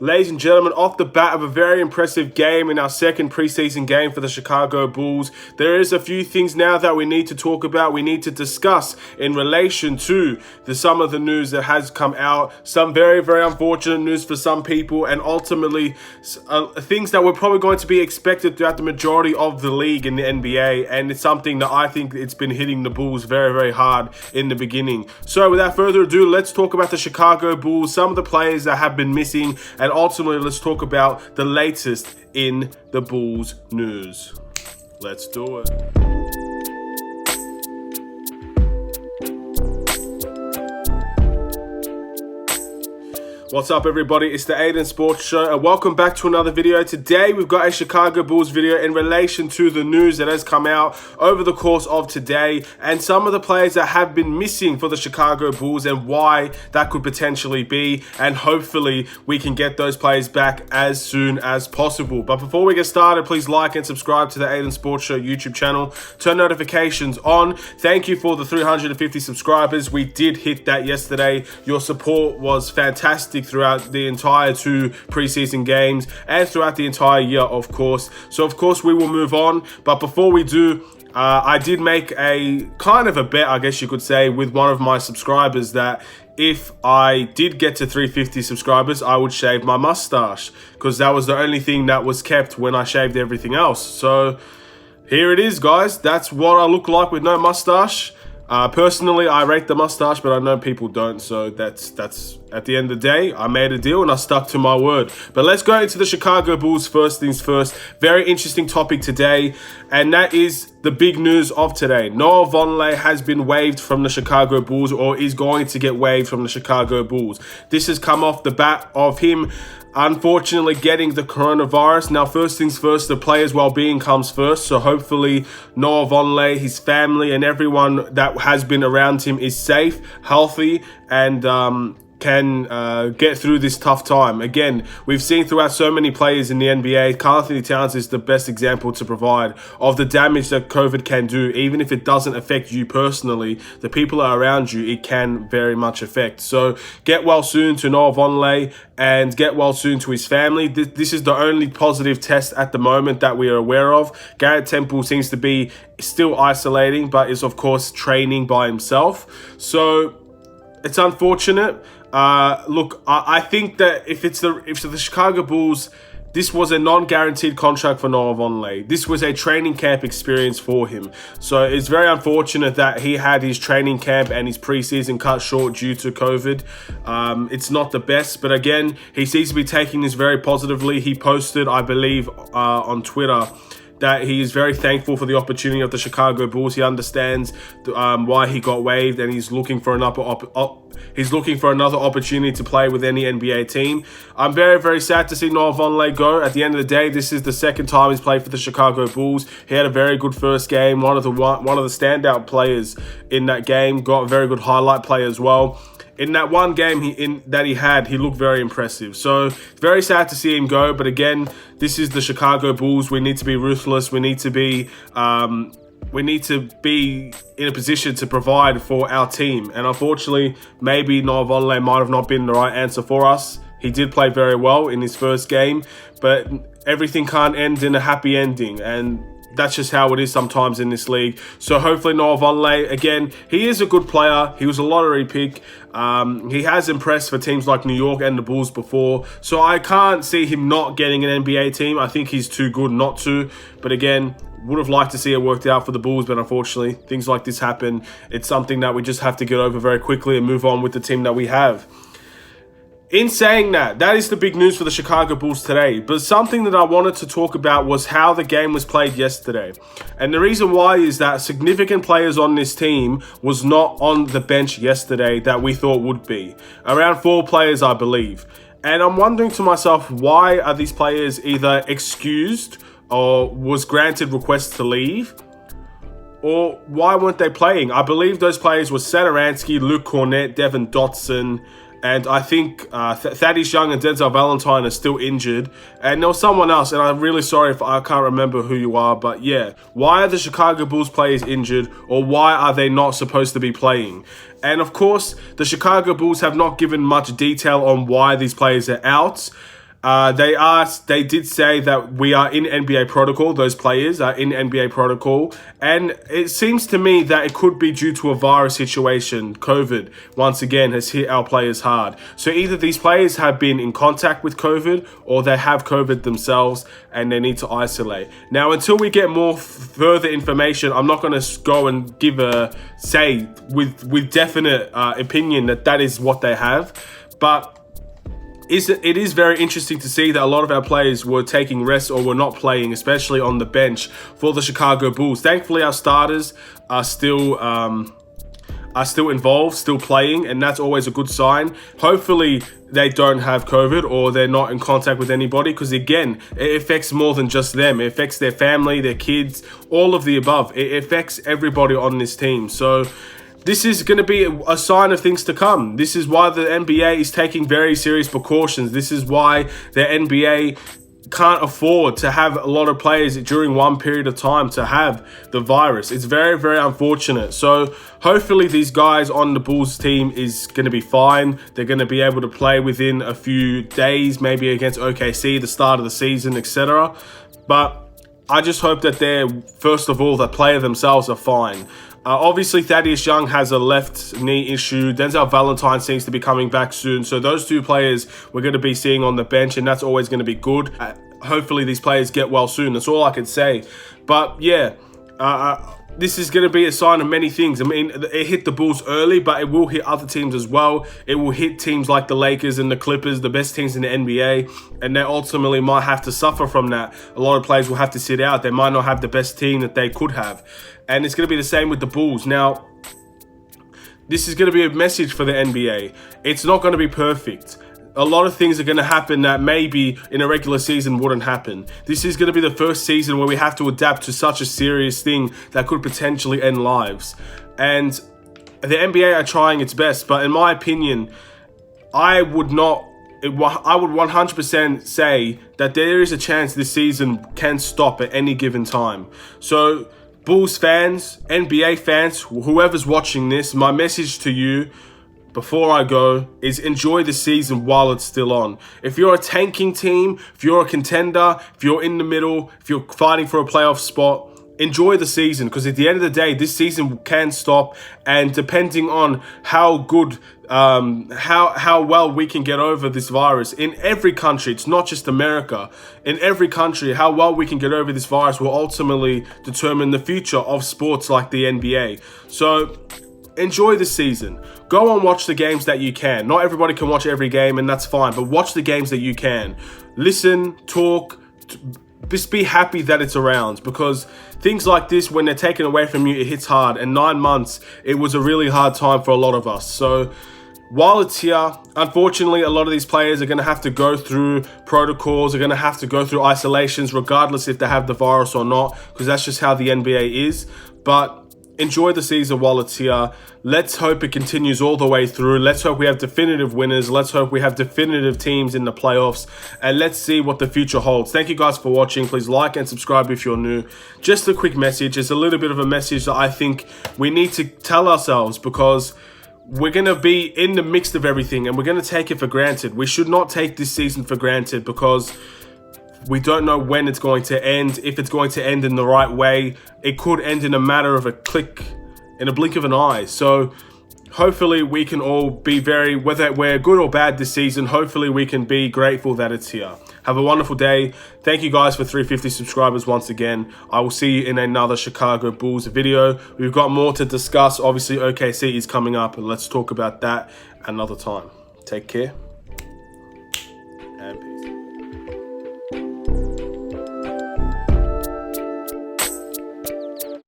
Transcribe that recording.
Ladies and gentlemen, off the bat of a very impressive game in our second preseason game for the Chicago Bulls, there is a few things now that we need to talk about, we need to discuss in relation to some of the news that has come out, some very, very unfortunate news for some people, and ultimately things that were probably going to be expected throughout the majority of the league in the NBA, and it's something that I think it's been hitting the Bulls very, very hard in the beginning. So without further ado, let's talk about the Chicago Bulls, some of the players that have been missing, and ultimately let's talk about the latest in the Bulls news. Let's do it. What's up, everybody? It's the Aiden Sports Show, and welcome back to another video. Today, we've got a Chicago Bulls video in relation to the news that has come out over the course of today, and some of the players that have been missing for the Chicago Bulls and why that could potentially be, and hopefully we can get those players back as soon as possible. But before we get started, please like and subscribe to the Aiden Sports Show YouTube channel. Turn notifications on. Thank you for the 350 subscribers. We did hit that yesterday. Your support was fantastic throughout the entire 2 preseason games and throughout the entire year, of course. So of course we will move on, but before we do, I did make a kind of a bet, I guess you could say, with one of my subscribers that if I did get to 350 subscribers, I would shave my mustache, because that was the only thing that was kept when I shaved everything else. So here it is, guys. That's what I look like with no mustache. Personally, I rate the mustache, but I know people don't, so that's at the end of the day, I made a deal and I stuck to my word. But let's go into the Chicago Bulls first things first. Very interesting topic today, and that is the big news of today. Noah Vonleh has been waived from the Chicago Bulls, or is going to get waived from the Chicago Bulls. This has come off the bat of him unfortunately getting the coronavirus. Now, first things first, the player's well-being comes first. So hopefully Noah Vonleh, his family, and everyone that has been around him is safe, healthy, and can get through this tough time. Again, we've seen throughout so many players in the NBA, Karl Anthony Towns is the best example to provide of the damage that COVID can do. Even if it doesn't affect you personally, the people around you, it can very much affect. So get well soon to Noah Vonleh, and get well soon to his family. This is the only positive test at the moment that we are aware of. Garrett Temple seems to be still isolating, but is of course training by himself. So it's unfortunate. Look, I think that if the Chicago Bulls, this was a non-guaranteed contract for Noah Vonleh. This was a training camp experience for him. So it's very unfortunate that he had his training camp and his preseason cut short due to COVID. It's not the best, but again, he seems to be taking this very positively. He posted, I believe, on Twitter that he is very thankful for the opportunity of the Chicago Bulls. He understands why he got waived, and he's looking for another opportunity to play with any NBA team. I'm very, very sad to see Noah Vonleh go. At the end of the day, this is the second time he's played for the Chicago Bulls. He had a very good first game, one of the standout players in that game, got a very good highlight play as well. In that one game he looked very impressive. So very sad to see him go. But again, this is the Chicago Bulls. We need to be ruthless. We need to be in a position to provide for our team. And unfortunately, maybe Noah Vonleh might have not been the right answer for us. He did play very well in his first game, but everything can't end in a happy ending, and that's just how it is sometimes in this league. So hopefully Noah Vonleh, again, he is a good player. He was a lottery pick. He has impressed for teams like New York and the Bulls before. So I can't see him not getting an NBA team. I think he's too good not to. But again, would have liked to see it worked out for the Bulls, but unfortunately, things like this happen. It's something that we just have to get over very quickly and move on with the team that we have. In saying that is the big news for the Chicago Bulls today. But something that I wanted to talk about was how the game was played yesterday. And the reason why is that significant players on this team was not on the bench yesterday that we thought would be. Around 4 players, I believe. And I'm wondering to myself, why are these players either excused or was granted requests to leave? Or why weren't they playing? I believe those players were Satoransky, Luke Cornett, Devin Dotson, and I think Thaddeus Young and Denzel Valentine are still injured. And there was someone else, and I'm really sorry if I can't remember who you are, but yeah. Why are the Chicago Bulls players injured, or why are they not supposed to be playing? And of course, the Chicago Bulls have not given much detail on why these players are out. They did say that we are in NBA protocol. Those players are in NBA protocol, and it seems to me that it could be due to a virus situation. COVID once again has hit our players hard. So either these players have been in contact with COVID, or they have COVID themselves and they need to isolate. Now, until we get more further information, I'm not going to go and give a say with definite opinion that is what they have, but it is very interesting to see that a lot of our players were taking rest or were not playing, especially on the bench for the Chicago Bulls. Thankfully, our starters are still involved, still playing, and that's always a good sign. Hopefully, they don't have COVID or they're not in contact with anybody, because again, it affects more than just them. It affects their family, their kids, all of the above. It affects everybody on this team. So this is going to be a sign of things to come. This is why the NBA is taking very serious precautions. This is why the NBA can't afford to have a lot of players during one period of time to have the virus. It's very, very unfortunate. So hopefully these guys on the Bulls team is going to be fine. They're going to be able to play within a few days, maybe against OKC, the start of the season, etc. But I just hope that first of all, the player themselves are fine. Obviously, Thaddeus Young has a left knee issue. Denzel Valentine seems to be coming back soon. So those two players we're going to be seeing on the bench, and that's always going to be good. Hopefully, these players get well soon. That's all I can say. But yeah, this is going to be a sign of many things. I mean, it hit the Bulls early, but it will hit other teams as well. It will hit teams like the Lakers and the Clippers, the best teams in the NBA, and they ultimately might have to suffer from that. A lot of players will have to sit out. They might not have the best team that they could have. And it's going to be the same with the Bulls. Now, this is going to be a message for the NBA. It's not going to be perfect. A lot of things are going to happen that maybe in a regular season wouldn't happen. This is going to be the first season where we have to adapt to such a serious thing that could potentially end lives. And the NBA are trying its best, but in my opinion, I would 100% say that there is a chance this season can stop at any given time. So Bulls fans, NBA fans, whoever's watching this, my message to you before I go is enjoy the season while it's still on. If you're a tanking team, if you're a contender, if you're in the middle, if you're fighting for a playoff spot, enjoy the season, because at the end of the day, this season can stop, and depending on how good, how well we can get over this virus in every country, it's not just America, in every country, how well we can get over this virus will ultimately determine the future of sports like the NBA. So enjoy the season. Go and watch the games that you can. Not everybody can watch every game, and that's fine, but watch the games that you can. Listen, talk, just be happy that it's around, because things like this, when they're taken away from you, it hits hard. And 9 months, it was a really hard time for a lot of us. So while it's here, unfortunately, a lot of these players are going to have to go through protocols, are going to have to go through isolations, regardless if they have the virus or not, because that's just how the NBA is. But enjoy the season while it's here. Let's hope it continues all the way through. Let's hope we have definitive winners. Let's hope we have definitive teams in the playoffs. And let's see what the future holds. Thank you guys for watching. Please like and subscribe if you're new. Just a quick message. It's a little bit of a message that I think we need to tell ourselves, because we're going to be in the mix of everything and we're going to take it for granted. We should not take this season for granted, because we don't know when it's going to end, if it's going to end in the right way. It could end in a matter of a click, in a blink of an eye. So hopefully we can all be whether we're good or bad this season, hopefully we can be grateful that it's here. Have a wonderful day. Thank you guys for 350 subscribers once again. I will see you in another Chicago Bulls video. We've got more to discuss. Obviously, OKC is coming up, and let's talk about that another time. Take care.